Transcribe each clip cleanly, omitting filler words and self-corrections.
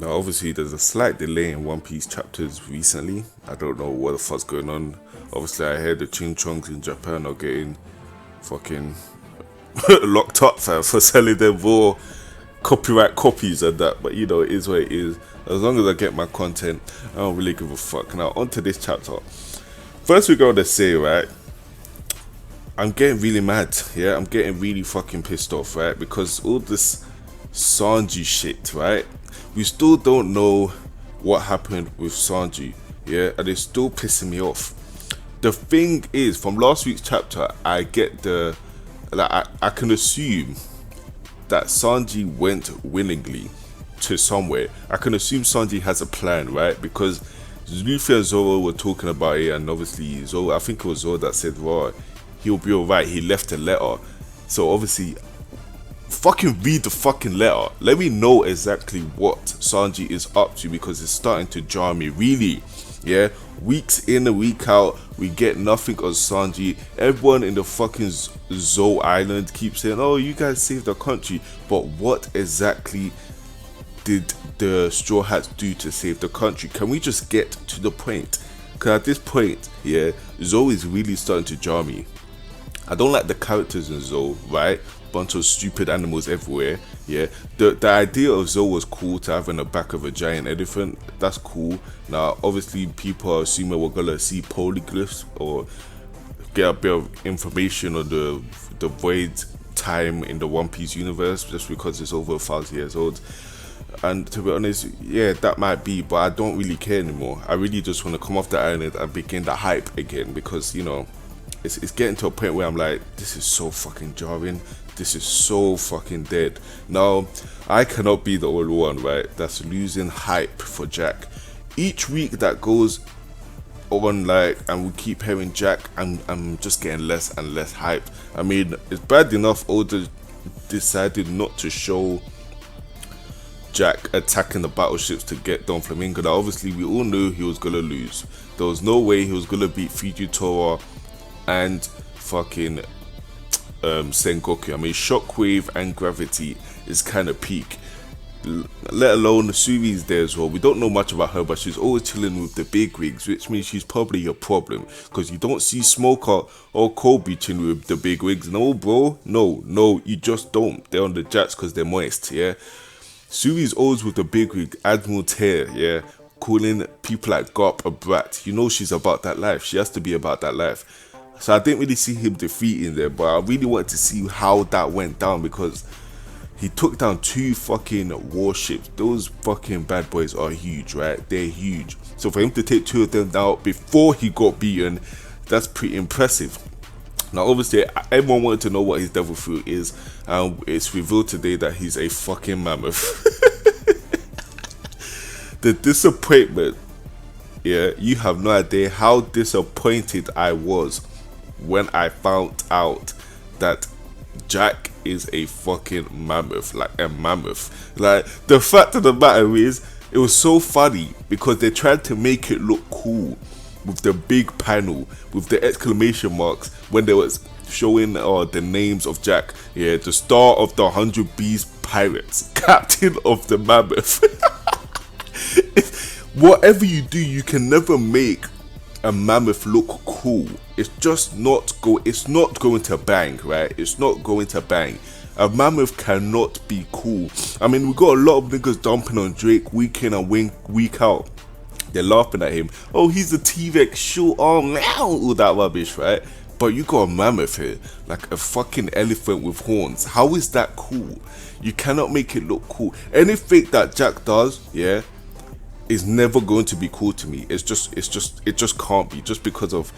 Now, obviously, there's a slight delay in One Piece chapters recently. I don't know what the fuck's going on. Obviously, I heard the Ching Chongs in Japan are getting fucking locked up for selling them raw copyright copies and that. But you know, it is what it is. As long as I get my content, I don't really give a fuck. Now, on to this chapter. First, we're going to say, right, I'm getting really mad. Yeah, I'm getting really fucking pissed off, right? Because all this SANJI shit, right? We still don't know what happened with SANJI, yeah, and it's still pissing me off. The thing is, from last week's chapter, I get I can assume that SANJI went willingly to somewhere. I can assume SANJI has a plan, right? Because Luffy and Zoro were talking about it, and obviously Zoro, I think it was Zoro that said, well, he'll be alright, he left a letter. So obviously, fucking read the fucking letter. Let me know exactly what SANJI is up to, because it's starting to jar me, really. Yeah, weeks in and week out, we get nothing on SANJI. Everyone in the fucking Zou Island keeps saying, oh, you guys saved the country. But what exactly did the Straw Hats do to save the country? Can we just get to the point? Because at this point, yeah, Zou is really starting to jar me. I don't like the characters in Zou, right? Bunch of stupid animals everywhere. Yeah, the idea of Zou was cool, to have in the back of a giant elephant. That's cool. Now, obviously, people are assuming we're gonna see polyglyphs or get a bit of information on the void time in the One Piece universe, just because it's over 1,000 years old. And to be honest, yeah, that might be, but I don't really care anymore. I really just want to come off the island and begin the hype again, because you know, it's getting to a point where I'm like, this is so fucking jarring. This is so fucking dead. Now, I cannot be the only one, right, that's losing hype for Jack. Each week that goes on, like, and we keep hearing Jack, I'm just getting less and less hype. I mean, it's bad enough Oda decided not to show Jack attacking the battleships to get Don Flamingo. Now, obviously, we all knew he was gonna lose. There was no way he was gonna beat Fujitora and fucking Sengoku. I mean, Shockwave and Gravity is kind of peak. Let alone Sui's there as well. We don't know much about her, but she's always chilling with the big wigs, which means she's probably a problem, because you don't see Smoker or Kobe chilling with the big wigs. No, bro. No, you just don't. They're on the jets because they're moist, yeah. Sui's always with the big wig, Admiral Tear, yeah, calling people like Garp a brat. You know she's about that life. She has to be about that life. So I didn't really see him defeating there, but I really wanted to see how that went down, because he took down 2 fucking warships. Those fucking bad boys are huge, right? They're huge. So for him to take 2 of them down before he got beaten, that's pretty impressive. Now, obviously, everyone wanted to know what his devil fruit is, and it's revealed today that he's a fucking mammoth. The disappointment, yeah, you have no idea how disappointed I was when I found out that Jack is a fucking mammoth, like a mammoth. Like, the fact of the matter is, it was so funny because they tried to make it look cool with the big panel with the exclamation marks when they was showing the names of Jack. Yeah, the star of the 100 Bees Pirates, captain of the mammoth. Whatever you do, you can never make a mammoth look cool. It's just not it's not going to bang, right? It's not going to bang. A mammoth cannot be cool. I mean, we got a lot of niggas dumping on Drake week in and week out. They're laughing at him. Oh, he's a T-Rex, short arm, all that rubbish, right? But you got a mammoth here, like a fucking elephant with horns. How is that cool? You cannot make it look cool. Anything that Jack does, yeah, is never going to be cool to me. It just can't be, just because of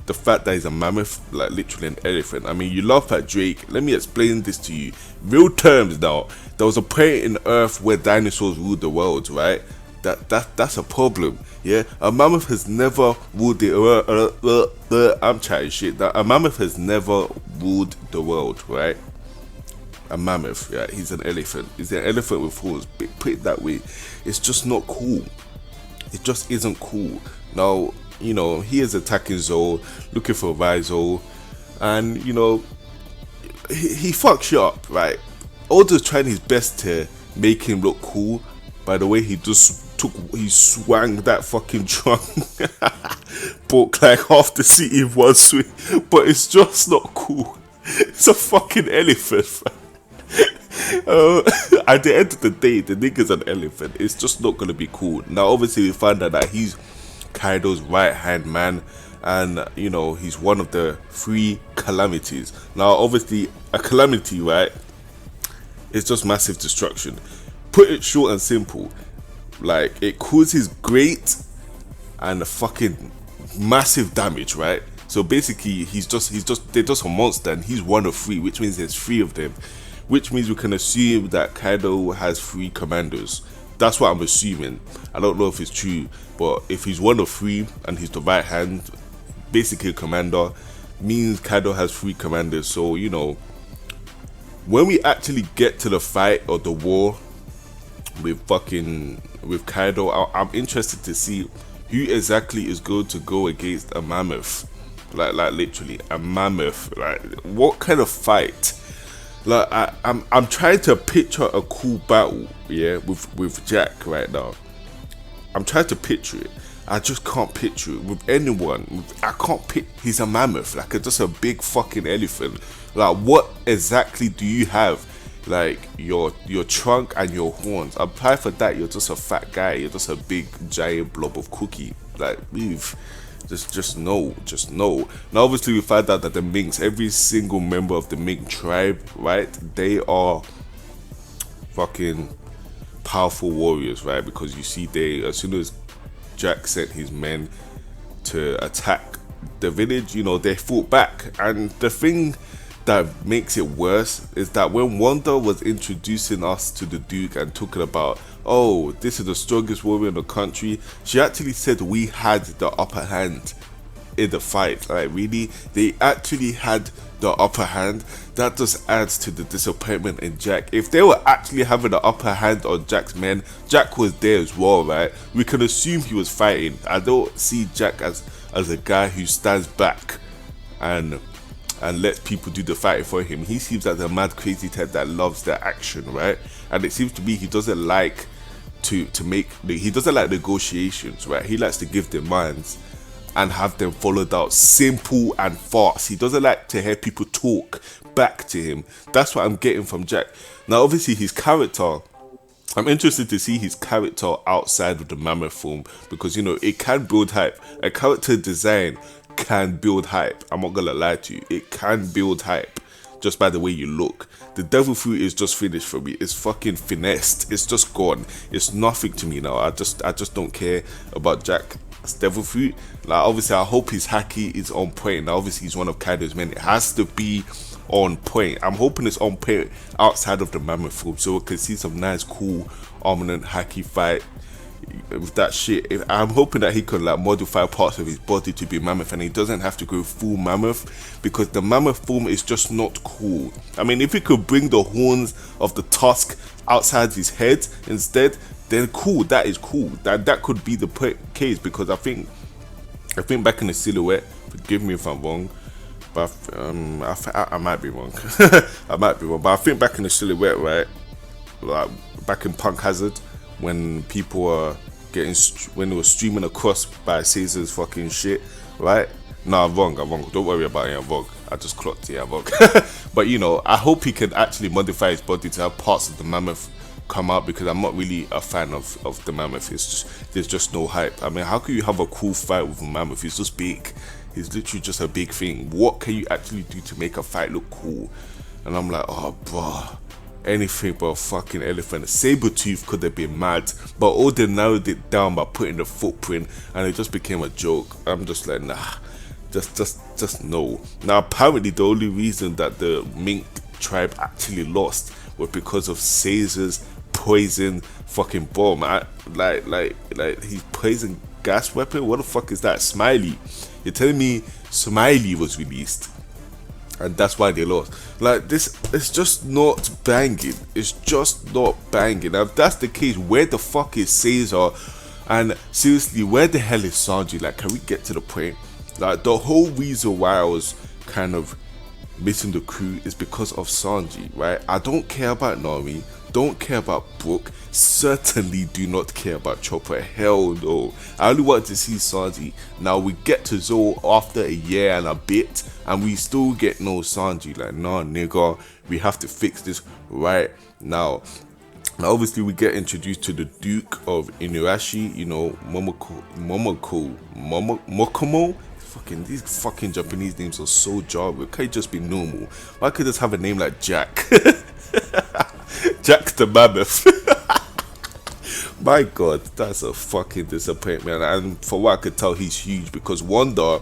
the fact that he's a mammoth, like literally an elephant. I mean, you laugh at Drake. Let me explain this to you. Real terms now. There was a point in Earth where dinosaurs ruled the world, right? That's a problem. Yeah, a mammoth has never ruled the I'm chatting shit. That a mammoth has never ruled the world, right? A mammoth, yeah, he's an elephant. He's an elephant with horns. Put it that way. It's just not cool. It just isn't cool. Now, you know, he is attacking Zou, looking for Rizzo, and you know, he fucks you up, right? Oda's trying his best to make him look cool, by the way he he swung that fucking trunk, broke like half the city in one swing. But it's just not cool. It's a fucking elephant, fam. At the end of the day, the nigga's an elephant. It's just not gonna be cool. Now, obviously, we find out that he's Kaido's right hand man, and you know he's one of the 3 calamities. Now, obviously, a calamity, right? It's just massive destruction. Put it short and simple, like it causes great and fucking massive damage, right? So basically, they're just a monster, and he's one of 3, which means there's 3 of them. Which means we can assume that Kaido has 3 commandos. That's what I'm assuming. I don't know if it's true, but if he's one of 3 and he's the right hand, basically a commander, means Kaido has 3 commanders. So, you know, when we actually get to the fight or the war with Kaido, I'm interested to see who exactly is going to go against a mammoth. Like literally a mammoth. Like, what kind of fight? Like I'm trying to picture a cool battle, yeah, with Jack right now. I'm trying to picture it. I just can't picture it with anyone. I can't pick. He's a mammoth, like just a big fucking elephant. Like, what exactly do you have? Like your trunk and your horns. Apply for that. You're just a fat guy. You're just a big giant blob of cookie. Like, leave. Just no. Now, obviously, we find out that the Minks, every single member of the Mink tribe, right? They are fucking powerful warriors, right? Because you see, as soon as Jack sent his men to attack the village, you know, they fought back. And the thing that makes it worse is that when Wanda was introducing us to the Duke and talking about, oh, this is the strongest warrior in the country, she actually said we had the upper hand in the fight. Like, really? They actually had the upper hand? That just adds to the disappointment in Jack. If they were actually having the upper hand on Jack's men, Jack was there as well, right? We can assume he was fighting. I don't see Jack as a guy who stands back and lets people do the fighting for him. He seems like the mad crazy type that loves the action, right? And it seems to be he doesn't like he doesn't like negotiations, right? He likes to give demands and have them followed out simple and fast. He doesn't like to hear people talk back to him. That's what I'm getting from Jack. Now, obviously, his character, I'm interested to see his character outside of the mammoth form, because, you know, it can build hype. A character design can build hype. I'm not gonna lie to you, it can build hype just by the way you look. The devil fruit is just finished for me. It's fucking finessed. It's just gone. It's nothing to me now. I just don't care about Jack's devil fruit. Like, obviously, I hope his haki is on point. Now, obviously, he's one of Kaido's men. It has to be on point. I'm hoping it's on point outside of the mammoth form, so we can see some nice, cool, ominous haki fight with that shit. I'm hoping that he can like modify parts of his body to be mammoth, and he doesn't have to go full mammoth, because the mammoth form is just not cool. I mean, if he could bring the horns of the tusk outside his head instead, then cool. That is cool. That could be the case, because I think back in the silhouette, forgive me if I'm wrong, but I might be wrong. I might be wrong, but I think back in the silhouette, right, like back in Punk Hazard, when people were when they were streaming across by Caesar's fucking shit, right? No, I'm wrong. Don't worry about it, I'm wrong. I just clocked it, I'm wrong. But, you know, I hope he can actually modify his body to have parts of the mammoth come out, because I'm not really a fan of the mammoth. There's just no hype. I mean, how can you have a cool fight with a mammoth? He's just big. He's literally just a big thing. What can you actually do to make a fight look cool? And I'm like, oh, bro, anything but a fucking elephant. Sabretooth could have been mad, but all they narrowed it down by putting the footprint, and it just became a joke. I'm just like, nah, just no. Now, apparently, the only reason that the Mink tribe actually lost was because of Caesar's poison fucking bomb. Like he's poison gas weapon. What the fuck is that? Smiley. You're telling me Smiley was released, and that's why they lost? Like, this, it's just not banging. It's just not banging. Now, if that's the case, where the fuck is Caesar? And seriously, where the hell is Sanji? Like, can we get to the point? Like, the whole reason why I was kind of missing the crew is because of Sanji, right? I don't care about Nami. don't care about Brook, certainly do not care about Chopper. Hell no. I only want to see Sanji. Now we get to Zoro after a year and a bit, and we still get no Sanji. Like, nah, nigga, we have to fix this right now. Now, obviously, we get introduced to the Duke of Inuarashi, you know, Mokomo. Fucking, these fucking Japanese names are so jarring. Can't it just be normal? Why could just have a name like Jack? Jack the Mammoth. My god, that's a fucking disappointment. And for what I could tell, he's huge because Wanda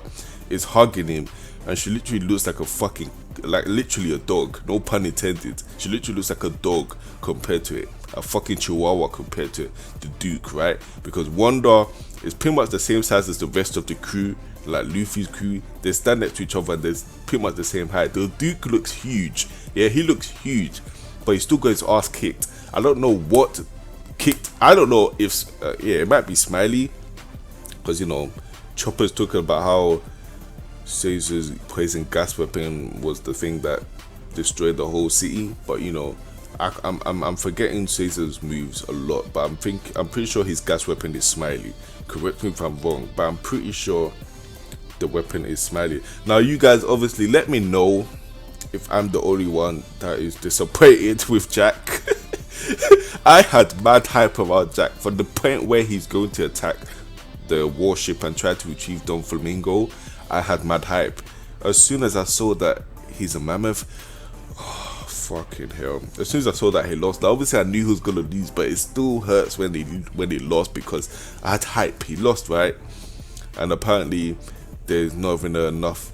is hugging him and she literally looks like a fucking, like literally a dog. No pun intended. She literally looks like a dog compared to it. A fucking chihuahua compared to the Duke, right? Because Wanda is pretty much the same size as the rest of the crew, like Luffy's crew. They stand next to each other and they're pretty much the same height. The Duke looks huge. Yeah, he looks huge, but he still got his ass kicked. I don't know what kicked. I don't know if, yeah, it might be Smiley. Because, you know, Chopper's talking about how Caesar's poison gas weapon was the thing that destroyed the whole city. But, you know, I'm forgetting Caesar's moves a lot, but I'm pretty sure his gas weapon is Smiley. Correct me if I'm wrong, but I'm pretty sure the weapon is Smiley. Now, you guys obviously let me know if I'm the only one that is disappointed with Jack. I had mad hype about Jack from the point where he's going to attack the warship and try to retrieve Don Flamingo. I had mad hype. As soon as I saw that he's a mammoth, oh, fucking hell. As soon as I saw that he lost, obviously I knew he was gonna lose, but it still hurts when he lost because I had hype. He lost, right? And apparently there's not even enough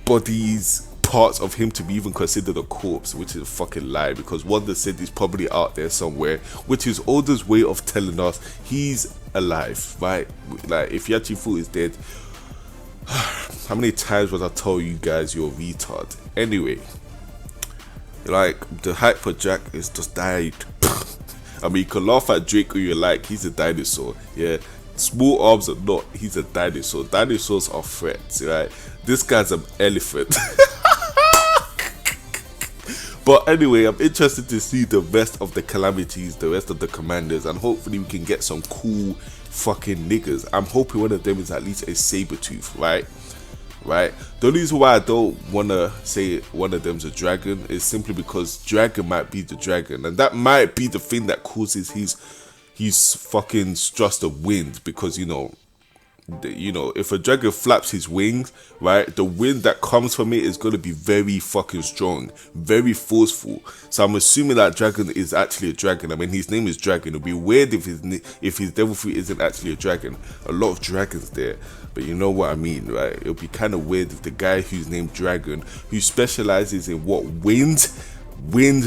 bodies, parts of him to be even considered a corpse, which is a fucking lie, because Wanda said he's probably out there somewhere, which is Oda's way of telling us he's alive, right? Like, if you actually thought he's dead, how many times was I tell you guys you're a retard? Anyway, like, the hype for Jack is just died. I mean, you can laugh at Drake who you like, he's a dinosaur, yeah. Small arms or not, he's a dinosaur. Dinosaurs are threats, right? This guy's an elephant. But anyway, I'm interested to see the rest of the Calamities, the rest of the commanders, and hopefully we can get some cool fucking niggas. I'm hoping one of them is at least a Sabretooth, right? Right? The only reason why I don't want to say one of them's a dragon is simply because dragon might be the dragon, and that might be the thing that causes his fucking thrust of wind, because, you know, if a dragon flaps his wings, right, the wind that comes from it is going to be very fucking strong, very forceful. So I'm assuming that dragon is actually a dragon. I mean, his name is Dragon. It'll be weird if his devil fruit isn't actually a dragon. A lot of dragons there, but you know what I mean, right? It'll be kind of weird if the guy who's named Dragon, who specializes in what, wind,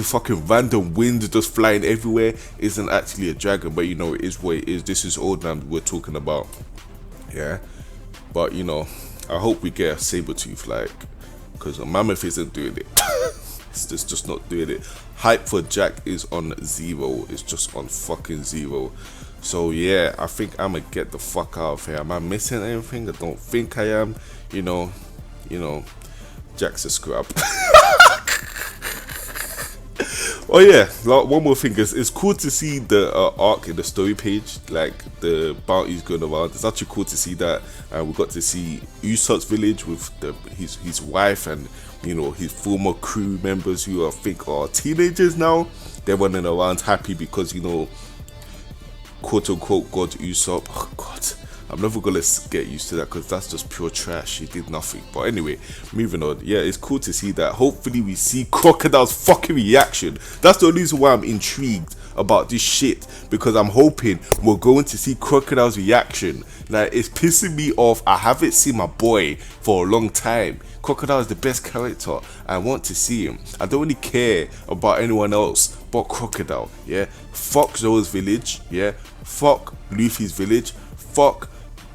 fucking random wind just flying everywhere, isn't actually a dragon. But you know, it is what it is. This is Old Man we're talking about. Yeah, but you know, I hope we get a Sabretooth, like, because a mammoth isn't doing it. It's just not doing it. Hype for Jack is on 0. It's just on fucking 0. So yeah, I think I'm gonna get the fuck out of here. Am I missing anything? I don't think I am. You know, Jack's a scrub. Oh yeah, one more thing is, it's cool to see the arc in the story page, like the bounties going around. It's actually cool to see that. We got to see Usopp's village with his wife and, you know, his former crew members who I think are teenagers now. They're running around happy because, you know, quote unquote God Usopp. Oh god, I'm never gonna get used to that because that's just pure trash. He did nothing. But anyway, moving on. Yeah, it's cool to see that. Hopefully we see Crocodile's fucking reaction. That's the only reason why I'm intrigued about this shit, because I'm hoping we're going to see Crocodile's reaction. Like, it's pissing me off. I haven't seen my boy for a long time. Crocodile is the best character. I want to see him. I don't really care about anyone else but Crocodile. Yeah, fuck Zoro's village. Yeah, fuck Luffy's village. Fuck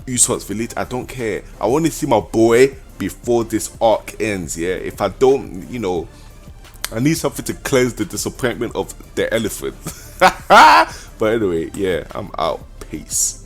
Usopp's village. I don't care. I want to see my boy before this arc ends. Yeah, if I don't, you know, I need something to cleanse the disappointment of the elephant. But anyway, yeah, I'm out. Peace.